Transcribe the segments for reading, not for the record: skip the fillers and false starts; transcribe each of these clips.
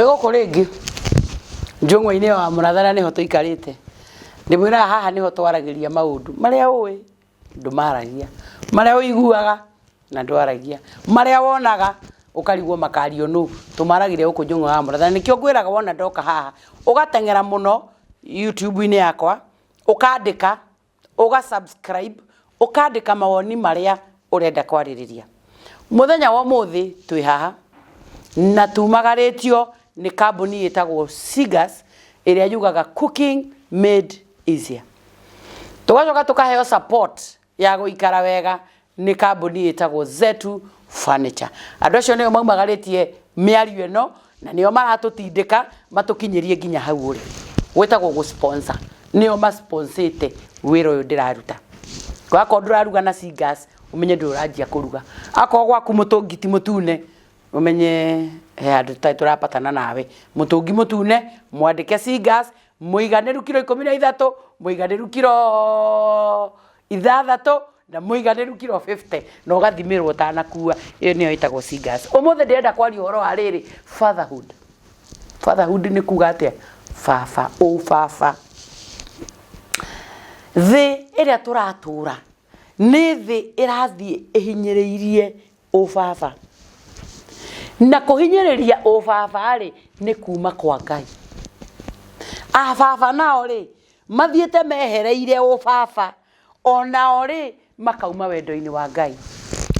Twego ringi njung'wa-ini wa Mũrathana niho tuikarite ndimwira haha niho twaragiria maundu maria uwi ndumaragia maria uiguaga na ndwaragia maria wonaga ukarigwo makario nu tumaragire uku njung'wa wa Mũrathana nikio ngwiraga wona ndoka haha ugatengera muno YouTube-ini yakwa ukandika ugasubscribe ukandika mawoni maria urenda kwaririria muthenya wa muthi twi haha na tumagaritio ni kambuni itagwo Sigas iria yugaga cooking made easier. Tugacoka tukaheo support ya guikara wega ni kambuni itagwo Zetu Furniture. Andu acio nio maumagaritie miario eno na nio maratutindika matukinyirie nginya hau uri. Gwitagwo gu sponsor. Nio ma sponsite wira uyu ndiraruta. Gwako nduraruga na Sigas umenye ndurajia kuruga. Ako gwaku mutungiti mutune umenye andu turapatana nawe mutungi mutune mwandike Sigas muiganiru kilo 13 muiganiru kilo 6 na muiganiru kilo 50 no gathimirwo tanakua iyo niyo itagwo Sigas. Umuthe ndenda kwari horo wa riri fatherhood ni kuga atia fafa o fafa the iria turatura ni the irathie ihinyiriirie o fafa na kuhinyiriria o fafa ri ni kuma kwa Ngai. A fafa nao ri mathiete mehereire o fafa onao ri makauma wendo-ini wa Ngai.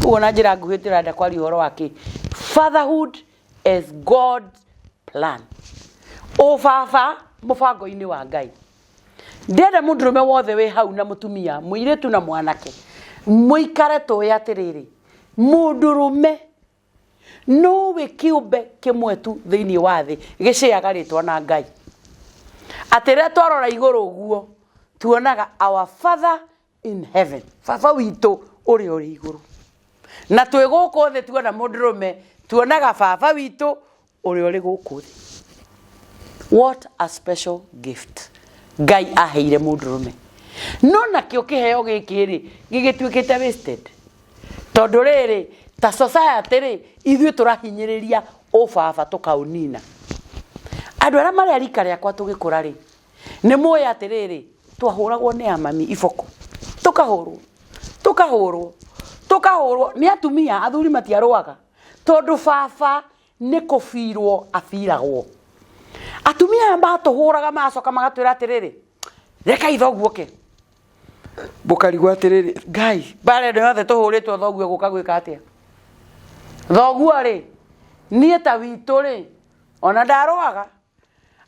Uona njira nguhi tiranda kwari horo wake fatherhood is God's plan. O fafa mubango-ini wa Ngai. Ndenda mundurume wothe we hau na mutumia muiretu na mwanake muikare tuya atiriri mundurume no we kiumbe kimwe tu thiini wa thi giciagaritwo na Ngai. Atire twarora iguru guo tuonaga our Father in heaven, baba witu uri iguru, na twi guku thi tuona mundurume tuonaga baba witu uri guku thi. What a special gift Ngai aheire mundurume. No nakio kiheo giki ri gigituikite wasted tondu riri ta society ri ithui turahinyiriria o baba tukaunina. Andu ara mari arika riakwa tugikura ri ni moya atiriri twahuragwo ni amami iboko tukahurwo ni atumia athuri matiarwaga tondu baba ni kufirwo afiragwo. Atumia mbatuhuraga macoka magatwira atiriri reka ithoguo ke bukarigwa atiriri Ngai bare ndo yothe tuhuritwo thoguo gukagwika atia thoguo ri nie ta witu ri ona ndarwaga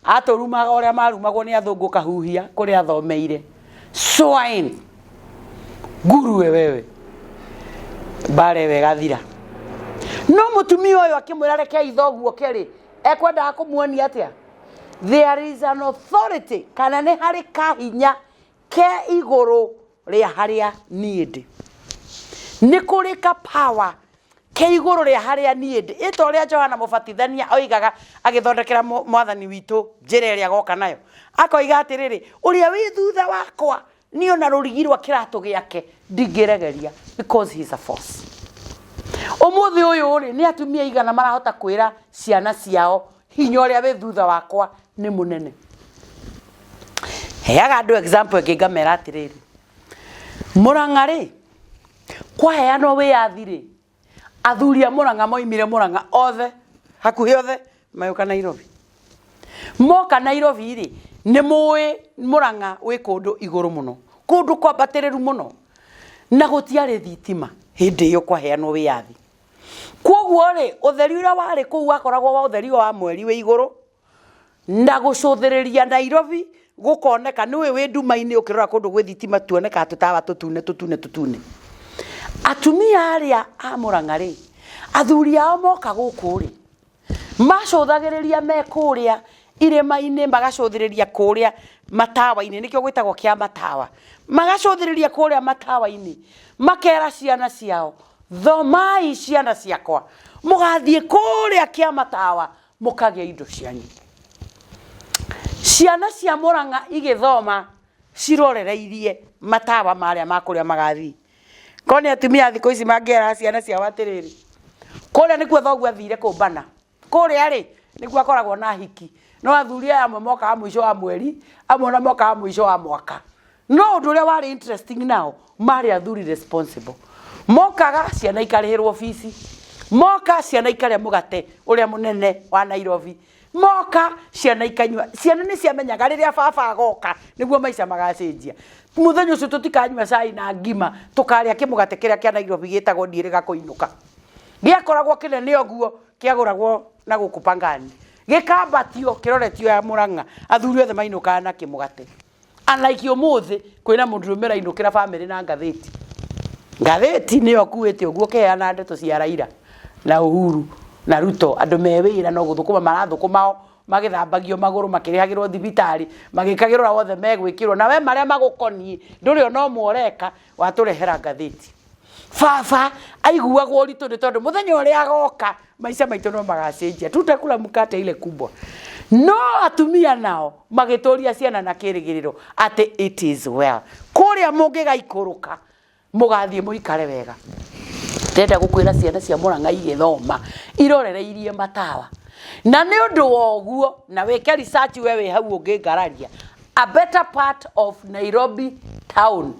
aturumaga uria marumagwo ni athungu kahuhia kuri athomeire swine nguruwe wewe bare wega thira. No mutumia uyu akimwira reke ithoguo keri ekwenda kumuonia atia there is an authority kana ni hari kahinya ke iguru ria haria need ni kuri ka power ke iguru ria haria need ito ria Johana Mubatithania oigaga agithondekera mwathani witu njira ria goka nayo akoiga atiriri uria wi thutha wakwa ni ona rurigirwa kiratu giake ndingiregeria because he is a force. Umuthi uyu ri ni atumia igana marahota kwira ciana ciao hinya uria wi thutha wakwa ni munene. Heaga andu example ngingamera atiriri Murang'a ri kwaheanwo wiyathi ri athuri a Murang'a moimire Murang'a othe hakuhi othe mayuka Nairobi. Moka Nairobi ri ni muwi Murang'a wi kundu iguru muno kundu kwambatiriru muno na gutiari thitima hindi iyo kwaheanwo wiyathi. Koguo ri utheri uria wari kuu wakoragwo wa utheri wa mweri wi iguru na gucuthiriria Nairobi gukoneka niwe wi nduma-ini ukirora kundu gwi thitima tuoneka tutawa tutune. Atumia aria a Murang'a ri athuri ao moka guku ri macuthagiriria me kuria irima-ini magacuthiriria kuria matawa-ini nikio gwitagwo kia matawa magacuthiriria kuria matawa-ini makera ciana ciao thomai ciana ciakwa mugathie kuria kia matawa mukagia indo cianyu. Ciana cia Murang'a igithoma cirorereirie matawa maria makuria magathi koni atumia thiko ici mangiera ciana ciao atiriri kuria nikuo thoguo athire kumbana kuria ri niguo akoragwo na hiki no athuri aya amwe moka mwisho wa mweri amwe na moka mwisho wa mwaka no undu uria wari interesting now mari athuri responsible mokaga ciana ikarihirwo ofisi moka ciana ikaria mugate uria munene wa Nairobi moka ciana ikanywa ciana ni ciamenyaga riria baba agoka niguo maica magacenjia muthenya ucio tutikanywa cai na ngima tukaria kimugate kiria kia Nairobi gitagwo ndiiriga kuinuka giakoragwo kinene oguo kiaguragwo na guku Pangani gikambatio kiroretio ya Murang'a athuri othe mainuka na kimugate unlike umuthi kwina mundu rumira inukira family na ngatheti niyo kuwete oguo keana ndeto cia Raila na Uhuru na Ruto andu mewira no guthukuma marathukuma magithambagio maguru makirihagirwo thibitari magikagirwo wothe megwikirwo na we maria magukoni nduri no muoreka waturehera ngatheti baba aiguagwo uritu ni tondu muthenya uria agoka maica maitu no magacenjia tutakula mkate ile kubwa no atumia nao magitoria ciana na kirigiriro ati it is well kuria mungigaikuruka mugathie muikare wega tenda gukwira ciana cia Murang'a igithoma irorereirie matawa na ni undu woguo na weke research wewe hau ungingararia a better part of Nairobi town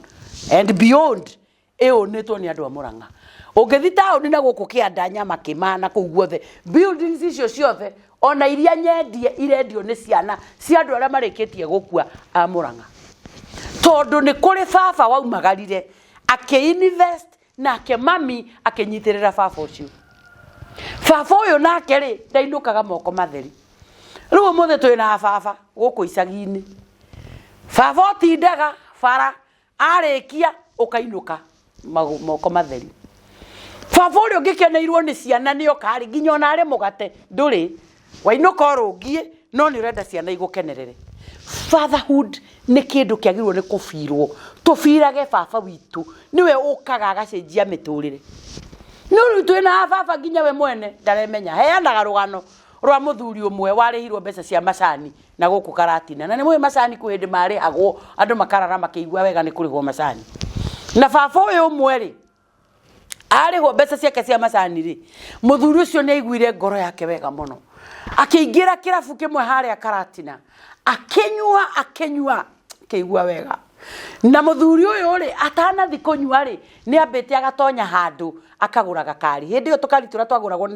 and beyond eonetwo ni andu a Murang'a ungithi town na guku kiandanya makimana kuu guothe buildings icio ciothe ona iria nyendie irendio ni ciana cia andu aria marikitie gukua a Murang'a tondu ni kuri baba waumagarire ake-invest na mami akenyitirira baba ucio baba uyu nake ri ndainukaga moko matheri riu muthe twina baba guku icagi-ini baba otindaga bara arikia ukainuka moko matheri baba uyu ngikeneirwo ni ciana ni okari nginya ona ari mugate nduri wainuka urungie no ni urenda ciana igukenerere fatherhood ni kindu kiagirwo ni kufirwo tufirage baba witu niwe ukaga agacenjia miturire no twina baba nginya we mwene ndaremenya heanaga rugano rwa muthuri umwe warihirwo mbeca cia macani na guku Karatina na ni mwe macani kwindi mari agwo andu makarara makiigua wega ni kurihwo macani na baba uyu umwe ri arihwo mbeca ciake cia macani ri muthuri ucio ni aiguire ngoro yake wega muno akiingira kirabu kimwe haria Karatina akenyua keigua wega na muthuri uyu ri atanathi kunyua ri ni ambite agatonya handu akagura gakari hindi yo tukari tura twaguragwo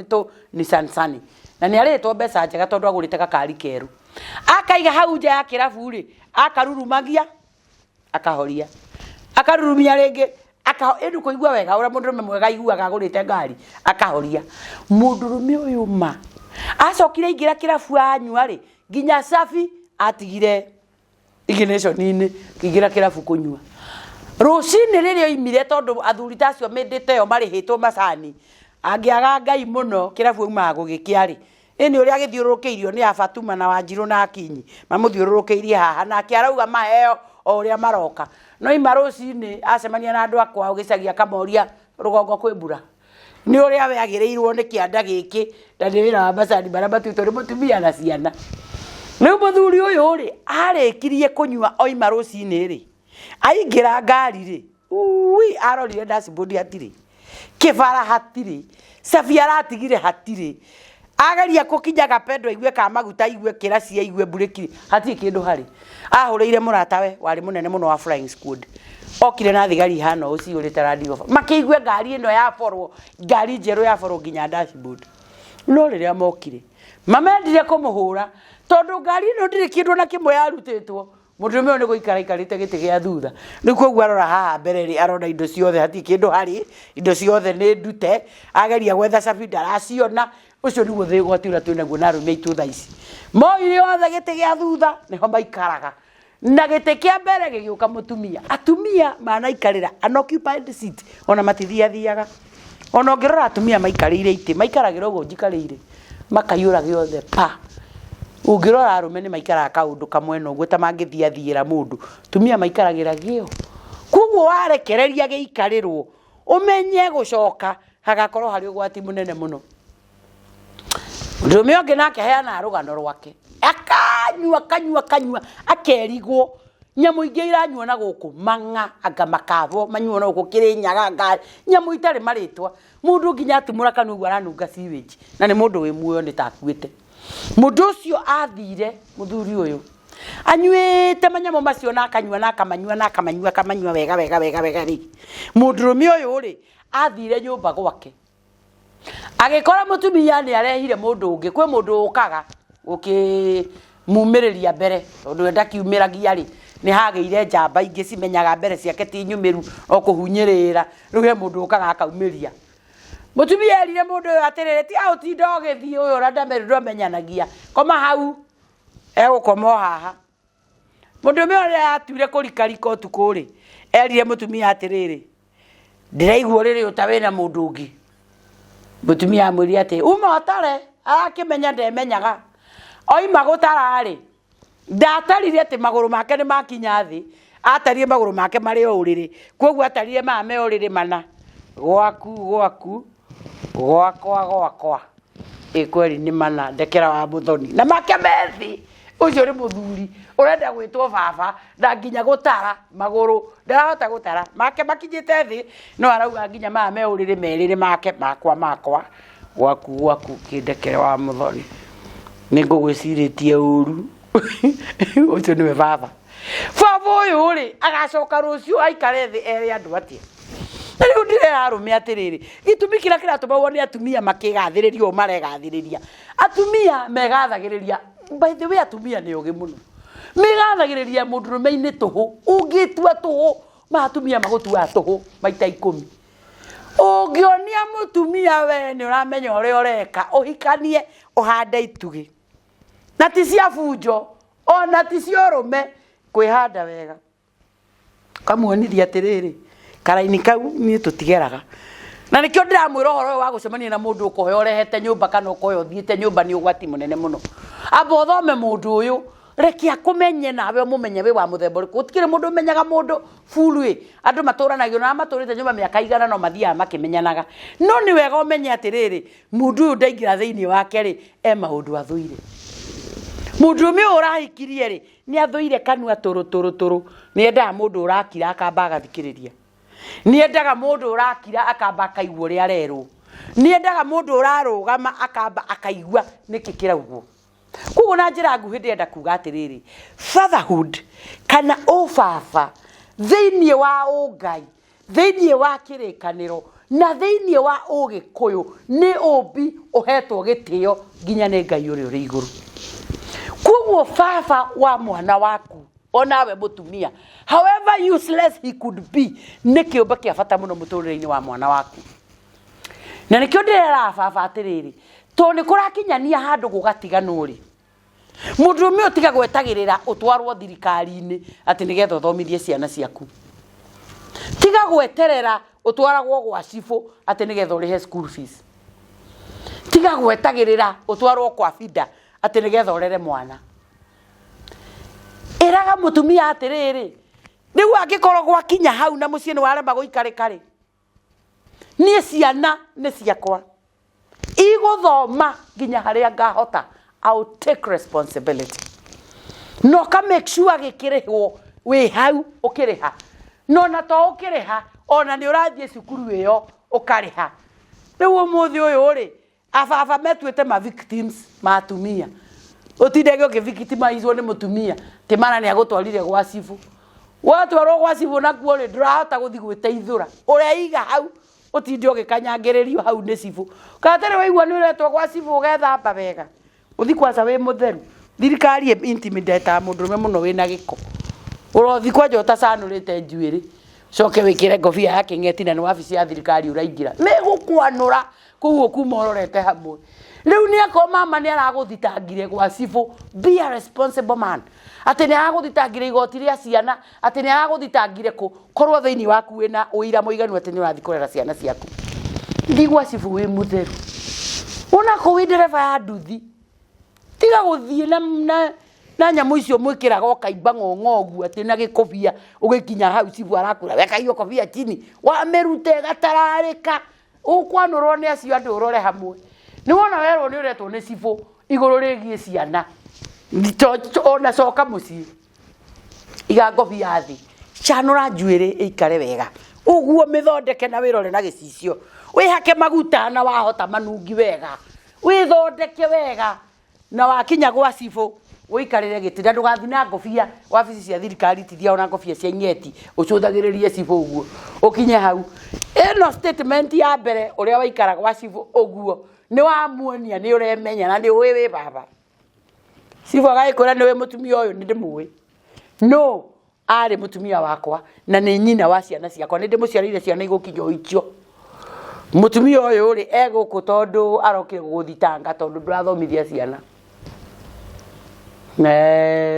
ni Sansani na ni aritwo mbeca njega tondu agurite gakari keru akaiga hau nja ya kirabu ri akarurumagia akahoria akarurumia ringi endu kuigua wega ura mundu mwega iguaga agurite ngari akahoria mundurume uyu ma acokire ingira kirabu anyua ri nginya safi atigire ignition-ini kigira kirabu kunyua rucini ririo imire tondu athuri tacio mendete yo marihitwo macani angiaga ngai muno kirabu uma gugikiari ini uria githiururukeirio ni Fatuma na Wanjiru na Akinyi mamuthiururukeirie haha na kiarauga maheo o uria maroka no ima rucini acemania na andu akwa ugicagia kamoria rugongo kwibura ni uria we agireirwo ni kianda giki na ni wira wa macani bara batuitwo ni mutumia na ciana riu muthuri uyu ri arikirie kunyua oima rucini ri aingira ngari ri arorire dashboard atiri kibara hatiri Safia aratigire hatiri agaria kukinya gapendo igue ka maguta igue kiracia igue bureki hatiri kindu hari ahuriire muratawe wari munene muno wa flying squad okire na thigari hano ucio ri radio makiigue ngari ino ya forwo ngari njeru ya forwo nginya dashboard no riria mokire mamendire kumuhura tondu ngari ino ndiri kindu na kimwe yarutitwo mutume uyu ni guikara ikarite giti gia thutha ni koguo arora haha mbere ri arona indo ciothe hati kindu hari indo ciothe ni ndute ageria gwetha cabi ndaraciona ucio ni guthi gwatira twinaguo na rume itu thaici moire othe giti gia thutha niho maikaraga na giti kia mbere gigiuka mutumia atumia manaikarira unoccupied seat ona matithiathiaga ona ngirora atumia maikarire iti maikaragira uguo njikarire makaiura giothe pa ungirora arume ni maikara kaundu kamwe no gweta mangithiathira mundu tumia maikaragira gio kuguo warekereria giikarirwo umenye gucoka hagakorwo hari ugwati munene muno ndume onge nake heana rugano rwake akanyua akerigwo nyamu ingi iranyua na guku Mang'a anga makavo manyua na guku Kirinyaga ngari nyamu itari maritwa mundu nginya atumura kanu ugu aranunga sewage na ni mundu wi muoyo ni takuite Mundu ucio athire muthuri uyu anyuite manyamo macio na akanyua na akamanyua wega ri mundurume uyu ri athire nyumba gwake agikora mutumia ni arehire mundu ungi kwi mundu ukaga mumiriria mbere tondu enda kiumiragia ri ni hageire njamba ingi cimenyaga mbere ciake ti nyumiru o kuhunyirira riu he mundu ukaga akaumiria mutumia erire mundu uyu atiriri ti autinda ugithii uyu ora ndamerirwo menyanagia koma hau egukoma haha mundu me ora atuire kurikarika utuku ri erire mutumia atiriri ndiraigua riri utawena mundu ungi mutumia amwiri ati uma otare akimenya ndemenyaga oima gutara ri ndatarire ati maguru make ni makinya thi atarire maguru make mari o uriri koguo atarire mame uriri mana gwaku gwakwa ikweri ni mana ndekera wa muthoni na make methi ucio ri muthuri urenda gwitwo baba na nginya gutara maguru ndarahota gutara make makinyite thi no arauga nginya mame uriri meriri make makwa gwaku kindekere wa muthoni ningugwiciritie uru ucio niwe baba uyu ri agacoka rucio aikare thi eri andu atia riu ndirarume atiriri gitumi kira kiratuma ni atumia makigathiriria o maregathiriria atumia megathagiriria by the way atumia ni ugi muno megathagiriria mundurume-ini tuhu ungitua tuhu matumia magutua tuhu maita 10 ungionia mutumia we ni uramenya uri ureka uhikanie uhande itugi na ti cia bunjo ona ti cia urume kwihanda wega kamuonithia atiriri karaini kau ni tutigeraga na nikio ndiramwira horo wa gucemania na mundu ukohe urehete nyumba kana ukohe uthiite nyumba ni ugwati munene muno abo thome mundu uyu reki akumenye nawe mumenye we wa muthemba uriku utikire mundu menyaga mundu fulwe andu maturanagio na maturite nyumba miaka igana no mathia makimenyanaga no ni wega umenye atiriri mundu uyu ndaingira thiini wake ri maundu athuire mundu me urahikirie ri ni athuire kanua turu ni endaga mundu urakira akamba agathikiriria ni endaga mundu urakira akamba akaigua ri arerwo ni endaga mundu urarugama akamba akaigua nikikira uguo kugo na njira nguhi ndenda kuga atiriri fatherhood kana ofafa thiini wa ungai thiini wa kirikaniro na thiini wa ugikuyu ni umbi uhetwo gitio nginya ni Ngai uri uri iguru kugo fafa wa mwana waku onawe mutumia however useless he could be nikiumba kia bata muno muturire-ini wa mwana waku na nikio ndirera baba atiriri to ni kurakinyania handu gugatiganu ri mundu me utiga gwetagirira utwarwo thirikari-ini ati nigetha uthomithie ciana ciaku tiga gweterera utwaragwo gwa cifu ati nigetha urihe school fees tiga gwetagirira utwarwo kwa fida ati nigetha urere mwana eraga mutumia atiriri riu angikorwo gwakinya hau na mucii ni warema guikarikari nie ciana ni ciakwa iguthoma nginya haria ngahota I'll take responsibility no ka make sure gikirihwo we hau ukiriha no na to ukiriha ona ni urathie cukuru iyo ukariha riu umuthi uyu ri ababa metuite ma victims matumia utindege ukivictimizwo ni mutumia timana ni agutwarire gwa cifu watwarwo gwa cifu nakuo ri ndurahota guthi gwiteithura uria iga hau utinde ugikanyangiririo hau ni cifu katere waigua ni uretwo gwa cifu ugethamba wega uthi kwaca we mutheru thirikari intimidate mundurume muno wina giko urothi kwanja utacanurite njuiri coke wikire ngobia ya king'eti na ni wabici ya thirikari uraingira megukwanura kuguo kuma urorete hamwe riu ni ako mama ni araguthitangire gwa cifu be a responsible man ati ni araguthitangire igoti ria ciana ati ni araguthitangire korwo thiini waku wina uira muiganu ati ni urathi kurera ciana ciaku ndigwa cifu wi mutheru una ko wi ndereba ya nduthi tiga guthie na nyamu icio mwikiraga okaimba ng'ong'ogu ati na gikobia ugikinya hau cifu arakura weka iyo kobia chini wa merute gatararika ukwanurwo ni acio andu urore hamwe ni wona werwo ni uretwo ni cifu iguru rigie ciana ona coka mucii iga ngobia thi canura njuiri ikare wega uguo mithondeke na wirore na gicicio wihake maguta na wahota manungi wega withondeke wega na wakinya gwa cibũ wikarire gitira ndugathi na ngofia wabici cia thirikari tithia ona ngofia cia nyeti ucuthagiririe cibũ uguo ukinye hau eno statement ya mbere uria waikara gwa cibũ uguo ni wamuonia ni uremenya na ni wi baba cibũ agaikora ni we mutumia uyu ni ndimui no ari mutumia wakwa na ni nyina wa ciana ciakwa ni ndimuciarire ciana igukinyo icio mutumia uyu ri eguku tondu arokire guthitanga tondu ndurathomithia ciana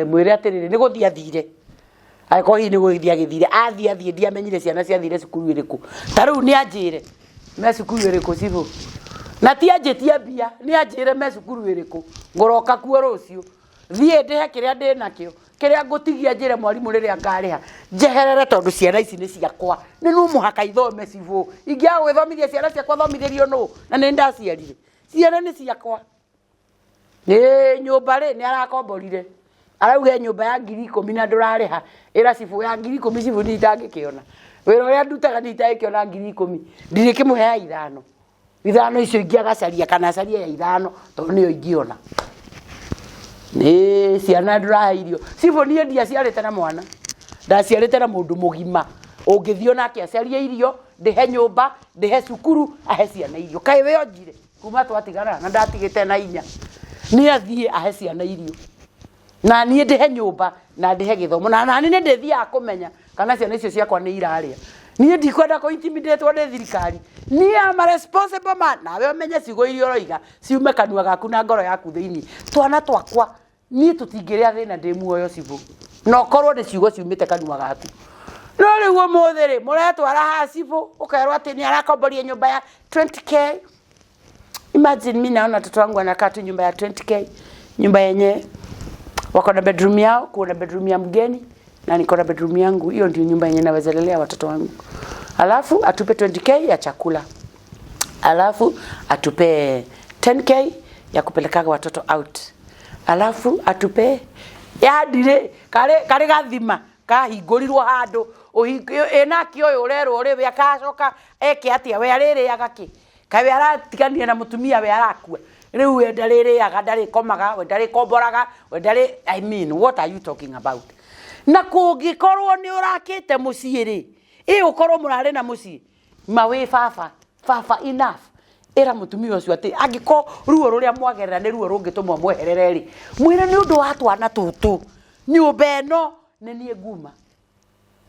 mwire atiriri ni guthia athire aiko hi ni guthia githire athia ndiamenyire ciana ciathire cukuru iriku tariu ni anjire me cukuru iriku cibũ na ti anjitie mbia ni anjire me cukuru iriku ngoroka kuo rucio thie ndihe kiria ndinakio kiria ngutigia njire mwarimu riria ngariha njeherere tondu ciana ici ni ciakwa ni no muhaka ithome cibũ ingia gwithomithia ciana ciakwa thomithirio no na ni ndaciarire ciana ni ciakwa nyumba ri ni arakomborire arauge nyumba ya 10,000 na ndurariha ira cibũ ya 10,000 cibũ ni itangikiona wira uria ndutaga ni itangikiona 10,000 ndirikimuhea ithano icio ingiagacaria kana caria ya ithano tondu niyo ingiona ni ciana nduraheirio cibũ nie ndiaciarite na mwana ndaciarite na mundu mugima ungithio nake acaria irio ndihe nyumba ndihe cukuru ahe ciana irio kai we onjire kuma twatigana na ndatigite na inya ni athie ahe ciana irio na nie ndihe nyumba na ndihe githomo na nani ni ndithia kumenya kana ciana icio ciakwa ni iraria nie ndikwenda ko intimidate wa thirikari ni am responsible man nawe umenye cigo irio roiga ciume kanua gaku na ngoro yaku thiini twana twakwa nie tutingiria thina ndi muoyo cibũ no korwo ni ciugo ciumite kanua gaku no riu umuthiri muretwara ha cibũ ukaerwa ati ni arakomboria nyumba ya 20k. Imagine mimi naona watoto wangu wanakaa tu nyumba ya 20k, nyumba yenye wako na bedroom yao, kuna bedroom ya mgeni na niko na bedroom yangu. Hiyo ndio nyumba yenye naweza lelea watoto wangu. Alafu atupe 20k ya chakula. Alafu atupe 10k ya kupeleka watoto out. Alafu atupe ya dire kare gathima kahingurirwo handu enaki uyu urerwo uri we akacoka eke atia we aririaga ki kawe aratigania na mutumia we arakua riu we ndaririaga ndari komaga we ndari komboraga we ndari I mean what are you talking about na kungikorwo ni urakite mucii ri ukorwo murari na mucii mawe fafa enough era mutumia ucio ati angiko ruo ruria mwagerera ni ruo rungitumwa mweherere ri mwire ni undu wa twana tutu nyumba eno ni nie nguma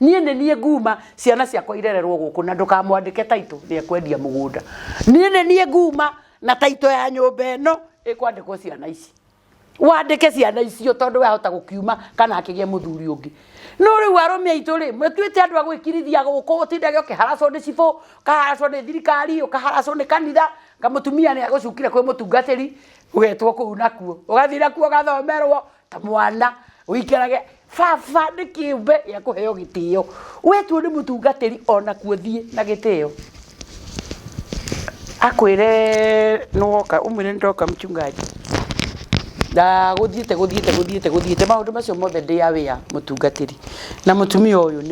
nie nguma ciana ciakwa irererwo guku na ndukamwandike taito ni ekwendia mugunda nie nguma na taito ya nyumba eno ikwandikwo ciana ici wandike ciana icio tondu wahota gukiuma kana akigie muthuri ungi no riu arume aitu ri mwetwite andu agwikirithia guku utindage ukiharaco ni cibũ kaharaco ni thirikari ukaharaco ni kanitha kamutumia ni agucukire kwi mutungatiri ugetwo kuu nakuo ugathira kuo gathomerwo ta mwana uikarage fafa ni kiumbe ya kuheo gitio wetwo ni mutungatiri ona kuo thie na gitio akwire noka umwire ndoka mchungaji da guthiete maundu macio mothe ndi awea mutungatiri na mutumia uyu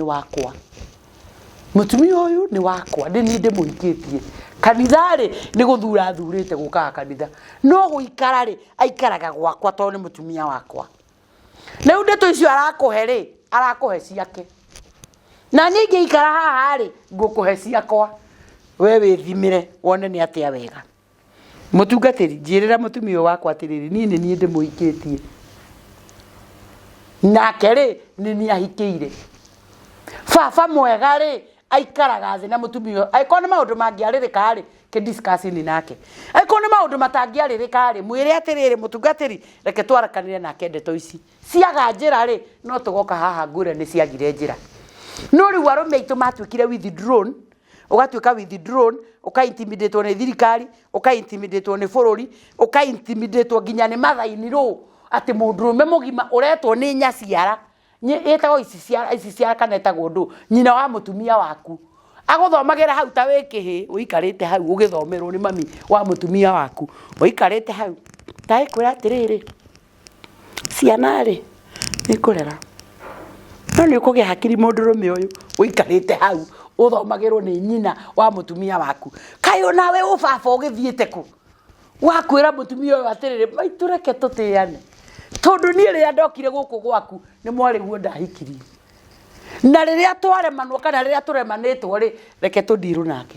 ni wakwa ndi ni ndimuhikitie kanitha ri ni guthura thurite guka kanitha no guikara ri aikaraga gwakwa to ni mutumia wakwa na ndeto icio arakuhe ri arakuhe ciake na ninge ikara haha ri ngukuhe ciakwa we withimire wone ni atia wega mutungatiri njirira mutumia wakwa atiriri ni ndimuhikitie nake ri ni ahikiire fafa mwega ri aikaraga thĩ na mutumia aiko ni maundu mangiaririka ri ke discuss ni nake aiko ni maundu matangiaririka ri mwire atiriri mutungatiri reke twarakanire nake ndeto ici ciaga njira ri no tugoka haha ngure ni ciagire njira no riu arume aitu matwikire withdrawn ugatuika withdrawn ukaintimidate ni thirikari ukaintimidate ni bururi ukaintimidate nginya ni mathaini ru ati mundurume mugima uretwo ni nyaciara etago ici ciara kanetagwo ndu nyina wa mutumia waku aguthomagira hau ta wikihi uikarite hau ugithomerwo ni mami wa mutumia waku uikarite hau ta ikwira atiriri ciana ri nikurera no ni ukugia hakiri mundurume uyu uikarite hau uthomagirwo ni nyina wa mutumia waku kayo nawe ubaba ugithiete ku wakwira mutumia uyu atirire maitureke tutiane tondu nie ria ndokire guku gwaku ni mwari guo ndahikirie na riria twaremanwo kana riria turemanitwo ri reke tundiru nake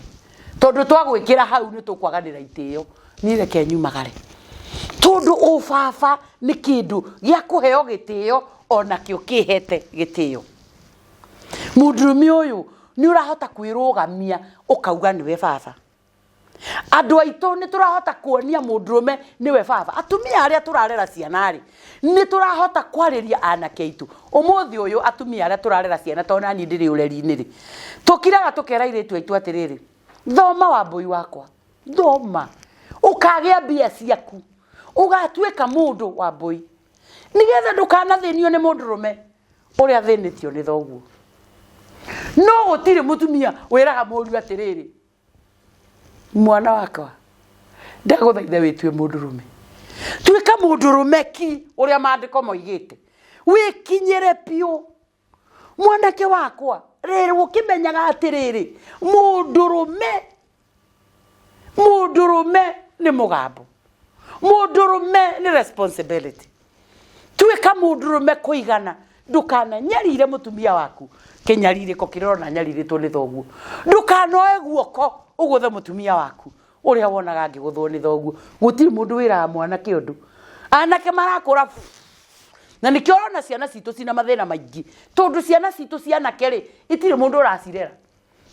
tondu twagwikira hau ni tukwaganira itio ni reke nyumagare tondu ubaba ni kindu gia kuheo gitio ona kio kihete gitio mudrumi uyu ni urahota kwirugamia ukauga niwe baba andu aitu ni turahota kuonia mudrume niwe baba atumia aria turarera ciana ri ni turahota kwariria anake aitu umuthi uyu atumia aria turarera ciana tona ni ndiri ureri-ini ri tukiraga tukera iretu aitu atiriri thoma wa boy wakwa thoma ukagia mbia ciaku ugatweka mundu wa boy nigetha ndukanathinio ni mudrume uria thinitio ni thoguo no gutiri mutumia wiraga muriu atiriri mwana wakwa ndaguthaitha witwe mundurume twika mundurume ki uria maandiko moigite wikinyire piu mwanake wakwa riri ukimenyaga atiriri mundurume ni mugambo mundurume ni responsibility twika mundurume kuigana ndukana nyarire mutumia waku kinyarire ko kirona nyarire to ni thoguo ndukanoe guoko uguthe mutumia waku uria wonaga ngiguthwo ni thoguo gutiri mundu wira mwana kiondu anake marakura na nikiorona ciana citu cina mathina maingi tondu ciana citu ciana keri itire mundu uracirera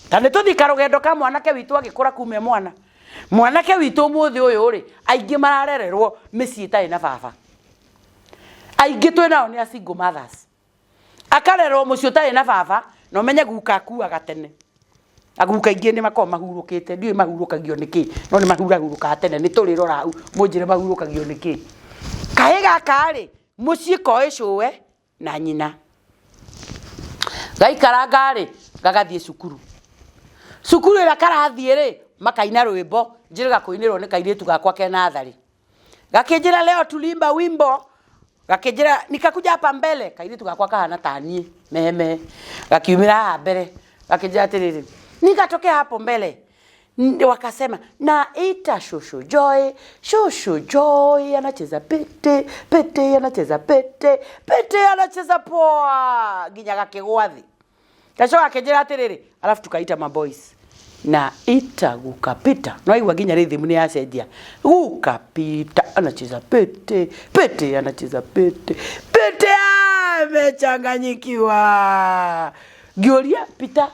tane tuthika rugendo ka mwanake witu agikura kume mwanake witu muthi uyu ri aingi mararererwo micii itari na baba aingi twinao ni single mothers akarerwo mucii utari na baba no menye guka akuaga tene aguka ingi ni makoma mahurukite ndiwe mahurukagio niki no ni mahuraguruka tene ni turirora hau munjire mahurukagio niki kahiga kari mucii koicuwe na nyina gaikara ngari gagathie cukuru ira karathie ri makaina rwimbo njiriga kuinirwo ni kairitu gakwa kena thari gakinjira leo tulimba wimbo gakinjira nikakuja hapa mbele kairitu gakwa kahana tanie meme gakiumira mbele gakinjira atiriri nikatokea hapo mbele wakasema na ita Shushu Joy anacheza pete anacheza pete anacheza poa ginyaga kigwathi kacoka akinjira atiriri alafu tukaita maboys na ita gukapita no aigwa ginya rhythm ni yacenjia gukapita anacheza pete anacheza pete amechanganyikiwa gioria pita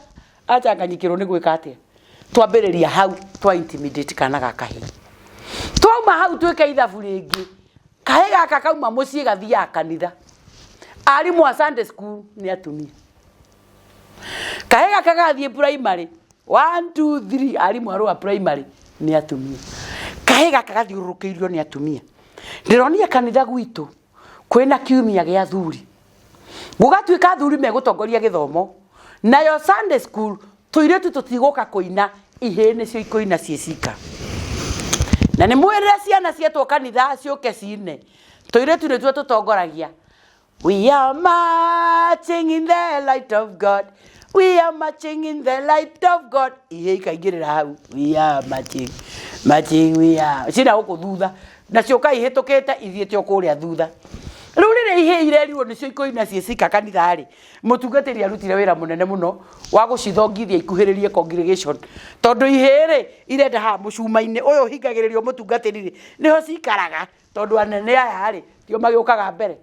achanganyikirwo ni gwika atia twambiriria hau twa intimidate kana gakahi twauma hau twika ithabu ringi kahe gaka kauma mucii gathia kanitha ari mwa Sunday school ni atumia kahe gaka gathie primary 1 2 3 ari mwaru wa primary ni atumia kahe gaka gathiurukiirio ni atumia ndironia kanitha gwitu kwina kiumia gia thuri gugatwika thuri megutongoria githomo nayo Sunday school tuiretu tutiguka kuina ihene cio ikoina ciecika na ni mwirire ciana cietwo kanitha ciuke cine tuiretu ni tuo tutongoragia we are marching in the light of God we are marching in the light of God ihe ikaingirira hau we are marching we are cina uku thutha na cioka ihitukite ithiete okuria thutha riu rire ihe irerirwo nicio ikoina ciecika kanitha ri mutungatiri arutire wira munene muno wa gucithongithia ikuhiririe congregation tondu ihe ri irenda ha mucuma-ini uyu hingagiririo mutungatiri ri niho cikaraga tondu anene aya ri tio magiukaga mbere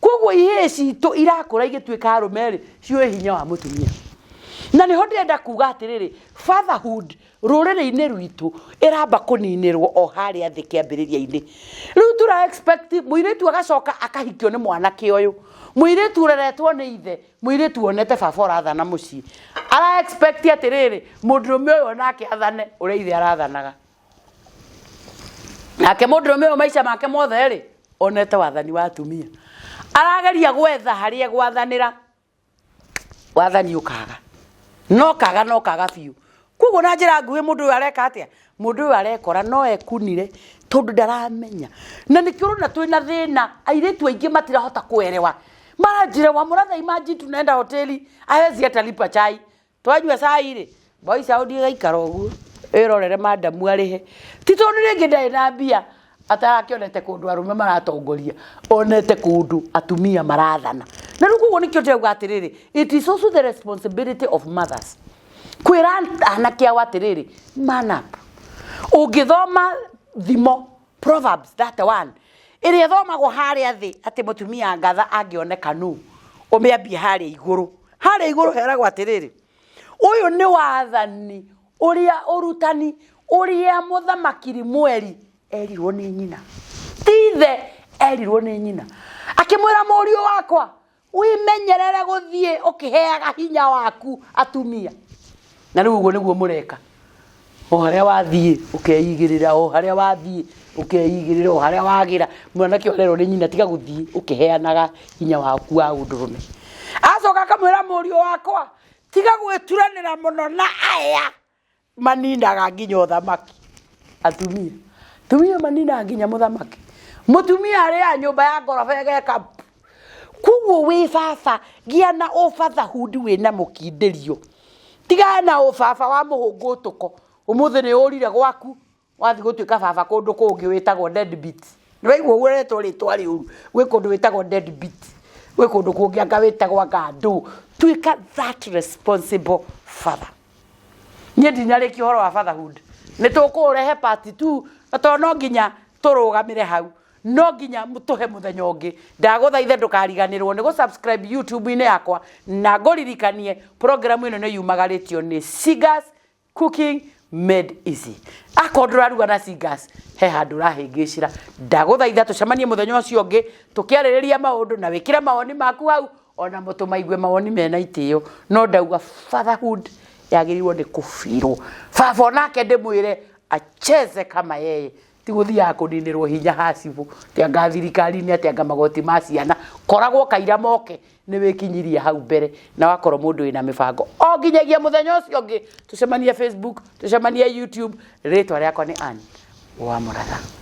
koguo ihe citu irakura igitwika arume ri cio hinya wa mutumia na niho ndenda kuga atiriri fatherhood rurire-ini rwitu iramba kuninirwo o haria thi kiambiriria-ini riu tura expect muiritu agacoka akahikio ni mwanake uyu muiritu ureretwo ni ithe muiritu onete baba urathana mucii ara expect atiriri mundurume uyu nake athane uria ithe arathanaga nake mundurume uyu maisha make mothe ri onete wathani wa atumia arageria gwetha haria gwathanira wathani ukaga no kaga biu koguo na njira nguhi mundu uyu areka atia mundu uyu arekora no ekunire tondu ndaramenya na nikirona twina thina airetu aingi matirahota kuerewa maranjire wa muratha imagine tunaenda hoteli awezi atalipa chai twanyua chai ri boys audi gaikara uguo irorere madamu arihe ti tondu ringi ndai na mbia atarakionete kundu arume maratongoria onete kundu atumia marathana na rukugo nikio ndauga atiriri it is also the responsibility of mothers kwira anake awa atiriri man up ungithoma thimo Proverbs that one iri thomagwo haria thi ati mutumia ngatha angioneka nu umiambia haria iguru heragwo atiriri uyu ni wathani uria urutani uria muthamakiri mweri erirwo ni nyina tithe erirwo ni nyina akimwira murio wakwa wimenyerere guthie ukiheaga hinya waku atumia na riu uguo niguo mureka o haria wathie ukeigirira o haria wathie ukeigirira o haria wagira mwanake orero ni nyina tiga guthie ukiheanaga hinya waku wa undurume acoka kamwira murio wakwa tiga gwituranira muno na aya maninaga nginya uthamaki atumia manina nginya muthamaki mutumia aria nyumba ya ngorofa egeka kuguo wi baba gia na fatherhood wina mukindirio tiga na baba wa muhungutuko umuthi ni urire gwaku wathi gutuika baba kundu kungi witagwo deadbeat ni waigua uretwo ritwa riu gwi kundu witagwo deadbeat gwi kundu kungi anga witagwo gandu tuika that responsible father nie ndinariki horo wa fatherhood ni tukurehe part 2 to no nginya turugamire hau no nginya mutuhe muthenya ungi ndaguthaithe ndukariganirwo ni subscribe YouTube ine yakwa na ngoririkanie program ino ni yumagaritio ni Sigas Cooking Made Easy akondura ruga na Sigas he handu rahingicira ndaguthaitha tucemanie muthenya ucio ungi tukiaririria maundu na wikira mawoni maku hau ona mutumaigue mawoni mena itio no ndauga fatherhood yagirirwo ni kufirwo baba nake ndimwire acheze kama yeye tiguthia kuninirwo hinya hasibu tianga thirikari ni atianga magoti ma ciana koragwo kaira moke ni wikinyirie hau mbere na wakoro mundu ina mibango o nginyagia muthenya ucio ngi tucemanie Facebook tucemanie YouTube ritwa riakwa ni Ann wa Muratha.